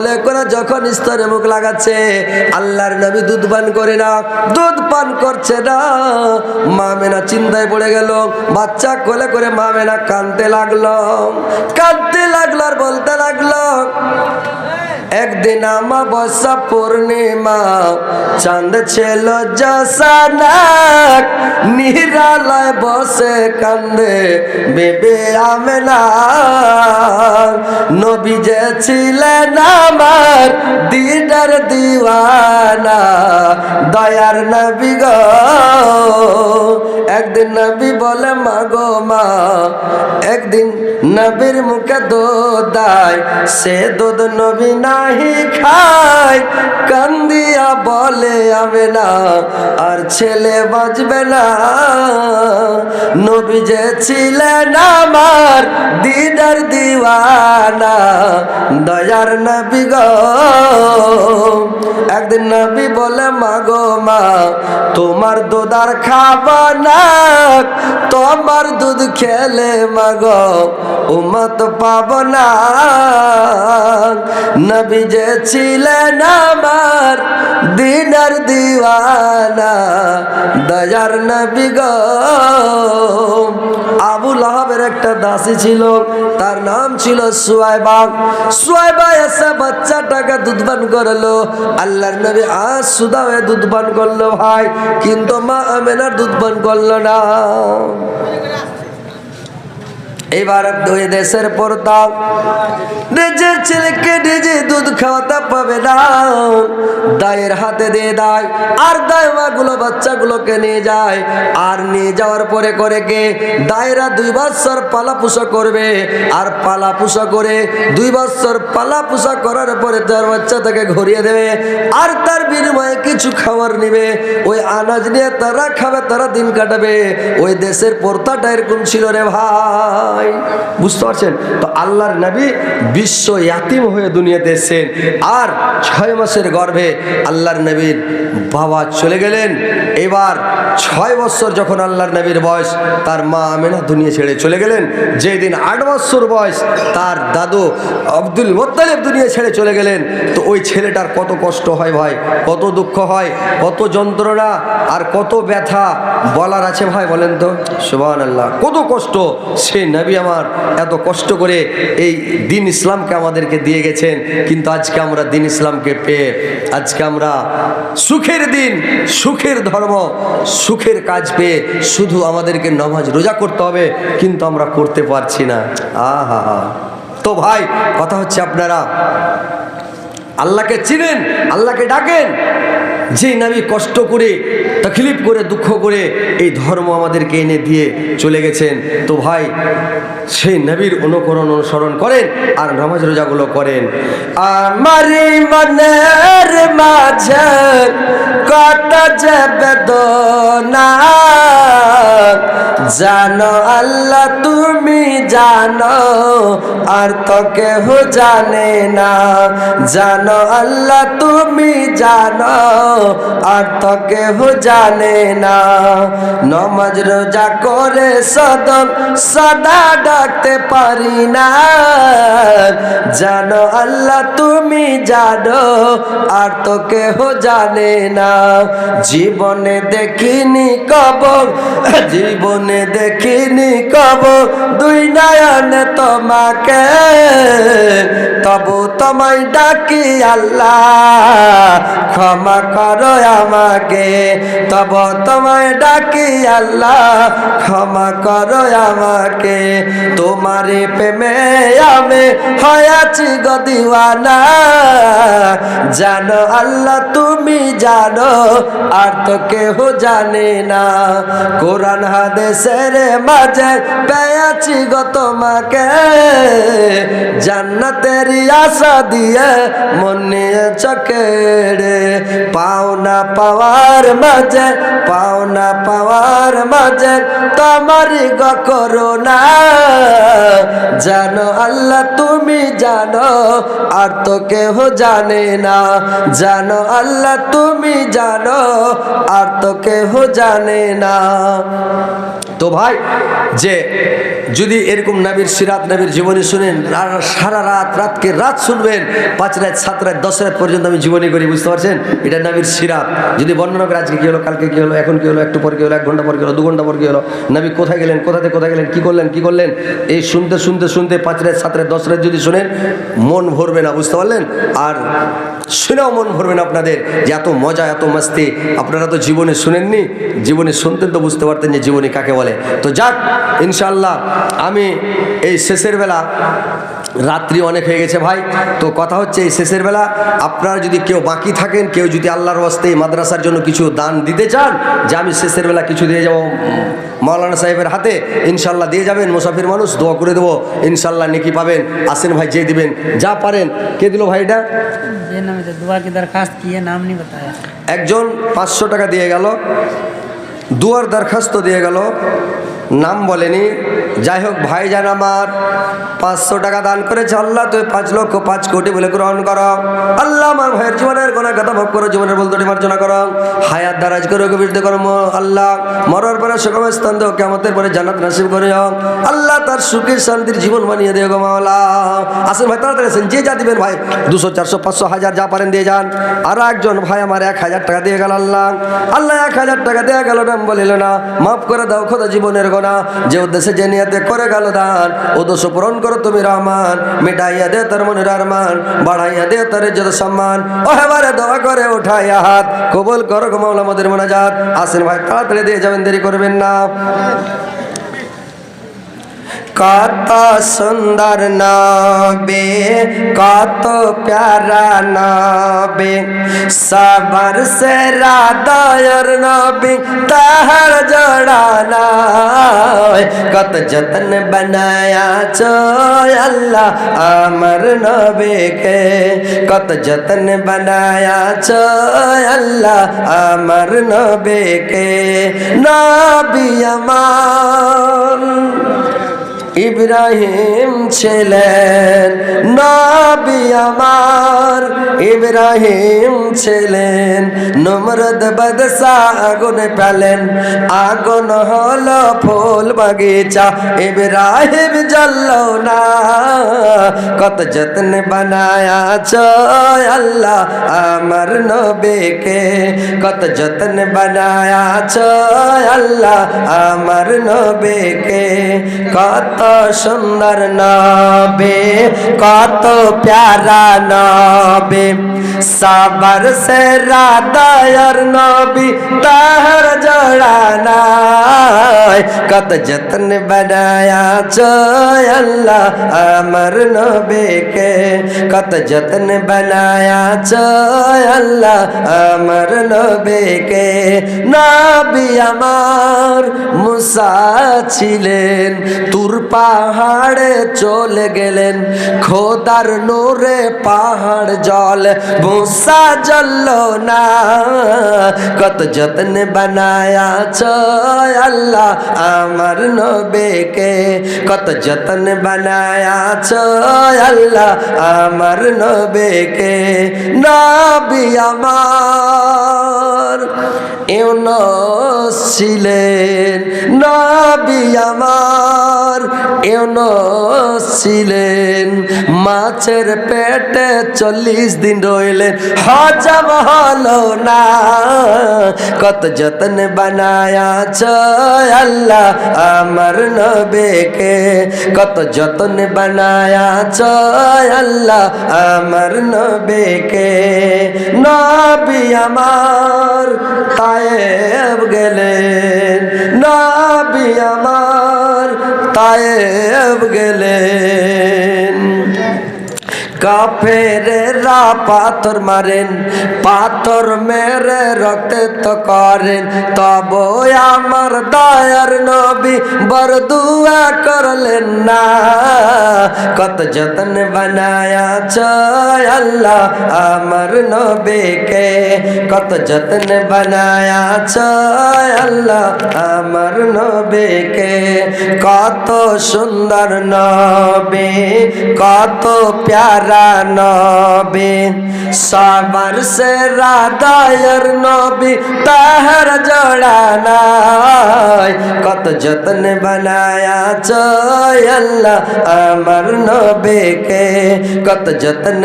করে যখন স্তরে মুখ লাগাচ্ছে, আল্লাহর নবী দুধ পান করে না, দুধ পান করছে না। মা মেনা চিন্তায় পড়ে গেল, বাচ্চা কোলে করে মা মেনা কাঁদতে লাগলো আর বলতে লাগলো, একদিন আমাবস্যা পূর্ণিমা, চাঁদ ছিল জসানাক, নিরালায় বসে কান্দে বেবে আমেনা। নবী যে ছিলেন আমার দিদার দিওয়ানা, দয়ার নবী গো। একদিন নবী বলে মা গো মা, একদিন নবীর মুখে দুধ দেয়, সে দুধ নবী নাহি খায়, কান্দিয়া বলে আমি না আর ছেলে বাঁচবে না। নবী যে ছিলেন আমার দিদার দিওয়ানা, দয়ার নবী গো। একদিন নবী বলে মা গো মা, তোমার দুধ আর খাবো না, তোমার দুধ খেলে মা গো উম্মত পাবো না। নবী যে ছিলেন আমার দিনের দিওয়ানা, দয়ার নবী গো। আবু লাহাবের একটা দাসী ছিল, তার নাম ছিল সুয়াইবা। সুয়াইবা এসে বাচ্চাটাকে দুধ পান করলো। আল্লাহর নবী আজ সুদা হয়ে দুধ পান করলো ভাই, কিন্তু মা আমেনার দুধ পান করলো না। এবার দুই দেশের পর্দা, নিজের ছেলেকে নিজে দুধ খাওয়াতে পাবে না, দায়ের হাতে দিয়ে দেয়, আর দায় মাগুলো বাচ্চাগুলোকে নিয়ে যায়। আর নিয়ে যাওয়ার পরে করে কে দায়রা 2 বছর পালা পুষা করবে, আর পালা পুষা করে 2 বছর পালা পুষা করার পরে তার বাচ্চা তাকে ঘুরিয়ে দেবে, আর তার বিনিময়ে কিছু খাবার নিবে। ওই আনাজ নিয়ে তারা খাবে, তারা দিন কাটাবে। ওই দেশের প্রথাটা এরকম ছিল রে ভাই, বুঝতে পারছেন তো? আল্লাহর নবী বিশ্ব ইয়াতিম হয়ে দুনিয়াতে এসেছেন, আর 6 মাসের গর্ভে আল্লাহর নবীর বাবা চলে গেলেন। এবার 6 বছর যখন আল্লাহর নবীর বয়স, তার মা আমেনা দুনিয়া ছেড়ে চলে গেলেন। যেদিন 8 বছর বয়স, তার দাদু আব্দুল মুত্তালিব দুনিয়া ছেড়ে চলে গেলেন। তো ওই ছেলেটার কত কষ্ট হয় ভাই, কত দুঃখ হয়, কত যন্ত্রণা আর কত ব্যথা বলার আছে ভাই, বলেন তো? সুবহানাল্লাহ, কত কষ্ট। সে নবী আমার এত কষ্ট করে এই দিন ইসলামকে আমাদেরকে দিয়ে গেছেন, কিন্তু আজকে আমরা দিন ইসলামকে পেয়ে আজকে আমরা সুখের দিন, সুখের ধর্ম, সুখের কাজ পেয়ে শুধু আমাদেরকে নামাজ রোজা করতে হবে, কিন্তু আমরা করতে পারছি না। আহা, তো ভাই কথা হচ্ছে, আপনারা আল্লাহকে চিনেন, আল্লাহকে ডাকেন। যে নবী কষ্ট করে, তকলিফ করে, দুঃখ করে এই ধর্ম আমাদেরকে এনে দিয়ে চলে গেছেন, তো ভাই সেই নবীর অনুসরণ করেন আর নামাজ রোজাগুলো করেন। আমারি মনের মাঝে কত যে বেদনা, জানো আল্লাহ তুমি জানো, আর তো কেহ জানে না। জানো আল্লাহ তুমি জানো, আর তো কেহ জানে না। নামাজ রোজা করে সদা ডাকতে পারি না। জানো আল্লাহ তুমি জানো, আর তো কেহ জানে না। জীবনে দেখিনি কবর, জীবনে দেখিনি কবর, 2 নয়নে তোমাকে, তবু তোমায় ডাকি আল্লাহ ক্ষমা করো আমাকে। তবু তোমায় ডাকি আল্লাহ ক্ষমা করো আমাকে। তোমারে প্রেমে আমি হয়েছি গো দিওয়ানা। জানো আল্লাহ তুমি জানো, আর তো কেহ জানে না। কোরআন হাদিসের মাঝে পেয়েছি গো তোমাকে, জান্নাতের আশা দিয়ে মন নিয়েছো কেড়ে। পাওনা পাওয়ার মাঝে, পাওনা পাওয়ার মাঝে তোমারই গো করুণা। জানো আল্লাহ তুমি জানো, আর তো কেহ জানে না। জানো আল্লাহ তুমি জানো, আর তো কেহ জানে না। তো ভাই যে যদি এরকম নবীর সিরাত নবীর জীবনী শুনেন, সারা রাতকে রাত শুনবেন, 5 রাত 7 রাত 10 রাত পর্যন্ত আমি জীবনী করি, বুঝতে পারছেন? এটা নবীর সিরাত। যদি বর্ণনা করে আজকে কি হলো, কালকে কি হলো, এখন কি হলো, একটু পর কি হলো, 1 ঘন্টা পর কি হলো, 2 ঘন্টা পর কি হলো, নবী কোথায় গেলেন, কোথাতে কোথায় গেলেন, কি করলেন, এই শুনতে 5 রাত 7 রাত 10 রাত যদি শুনেন, মন ভরবে না, বুঝতে পারলেন? আর শুনেও মন ভরবে না আপনাদের, যে এত মজা এত মাস্তি। আপনারা তো জীবনে শুনেননি, জীবনে শুনতেন তো বুঝতে পারতেন যে জীবনী কাকে বলে। তো যাক, ইনশাআল্লাহ আমি এই শেষের বেলা, রাত্রি অনেক হয়ে গেছে ভাই, তো কথা হচ্ছে এই শেষের বেলা আপনারা যদি কেউ বাকি থাকেন, কেউ যদি আল্লাহর ওয়াস্তে মাদ্রাসার জন্য কিছু দান দিতে চান, যে আমি শেষের বেলা কিছু দিয়ে যাবো মাওলানা সাহেবের হাতে, ইনশাল্লাহ দিয়ে যাবেন। মুসাফির মানুষ, দোয়া করে দেবো, ইনশাল্লাহ নেকি পাবেন। আসেন ভাই, যে দিবেন যা পারেন। কে দিল ভাই এটা? दुआ की दरखास्त की है, नाम नहीं बताया। একজন 500 টাকা দিয়ে গেল, দুয়ার দরখাস্ত দিয়ে গেল, নাম বলেনি। যাই হোক, ভাইজান আমার 500 টাকা দান করেছে। আল্লাহ তুই 5 লক্ষ 5 কোটি বলে গ্রহণ করো। আল্লাহ আমার ভাইয়ের জীবনের গোনা কথা মাফ করো, জীবনের বলতটি মার্জনা করো, হায়াত দারাজ করো, গভীর করো। আল্লাহ মরার পরে সুখম স্থান দেও, কিয়ামতের পরে জান্নাত নসিব করে যাও। আল্লাহ তার সুখে শান্তির জীবন বানিয়ে দেও গো মাওলা। আসেন ভাই, তাড়াতাড়ি আসেন, যে যা দিবেন ভাই, 200 400 500 1000 যা পারেন দিয়ে যান। আর একজন ভাই আমার 1000 টাকা দিয়ে গেল। আল্লাহ 1000 টাকা দিয়ে গেল, নাম বলিল না, মাফ করে দাও খোদা জীবনের গোনা। যে উদ্দেশ্যে যে নিয়তে করে গেল দান, উদ্দেশ্য পূরণ করো তুমি রহমান। মিটাইয়া দে তার মনের আরমান, বাড়াইয়া দে তার ইজ্জত সম্মান। ও এবারে দোয়া করে উঠাইয়া হাত, কবুল করো গো মাওলা আমাদের মোনাজাত। আসেন ভাই, তাড়াতাড়ি দিয়ে যাবেন, দেরি করবেন না। কত সুন্দর নবী, কত প্যারা নবী, সবার সেরা দয়ার নবী, তাহার জোড়া নাই। কত যতন বানায়া চো আল্লাহ আমার নবীকে, কত যতন বানায়া চো আল্লাহ আমার নবীকে। নবী আমার ইব্রাহিম ছিলেন, নবী আমার ইব্রাহিম ছিলেন। নমরুদ বাদশাহ আগুন পেলেন, আগুন হলো ফুল বাগিচা, ইব্রাহিম জ্বললো না। কত যত্ন বানায়াছ আল্লাহ আমার নবীকে, কত যত্ন বানায়াছ আল্লাহ আমার নবীকে। কত সুন্দর নবী, কত প্যারা নবী, সবার সেরা দয়ার নবী, তাহার জোড়া নাই। কত যত্ন বানায়াছ আল্লাহ আমার নবীকে, কত যত্ন বানায়াছ আল্লাহ আমার নবীকে। নবী আমার মুসা ছিলেন, তুর পাহাড়ে চলে গেলেন, খোদার নূরে পাহাড় জল, মুসা জ্বলল না। কত যত্ন বানায়াছ আল্লাহ আমার নবীকে, কত যত্ন বানায়াছ আল্লাহ আমার নবীকে। নবী আমার ইউনুস ছিলেন, নবী আমার ইউনুস ছিলেন, মাছের পেটে 40 দিন রইলেন, হজম হলো না। কত যত্ন বানায়াছ আল্লাহ আমার নবীকে, কত যত্ন বানায়াছ আল্লাহ আমার নবীকে। নবী আমার তায়েব গেলেন, নবী আমার তায়েব গেলেন। কাফেরেরা পাথর মারেন, পাথর মেরে রক্তে তো করেন, তব আমার দয়ার নবী বড় দুয়া করলেন না। কত যত্ন বানায়াছ আল্লাহ আমার নবীকে, কত যত্ন বানায়াছ আল্লাহ আমার নবীকে। কত সুন্দর নবী, কত প্যারা प्यारा नबी सबर से रादायर नबी ताहर जोड़ा नाय कत जतन बनाया अल्लाह अमर नबी के कत जतन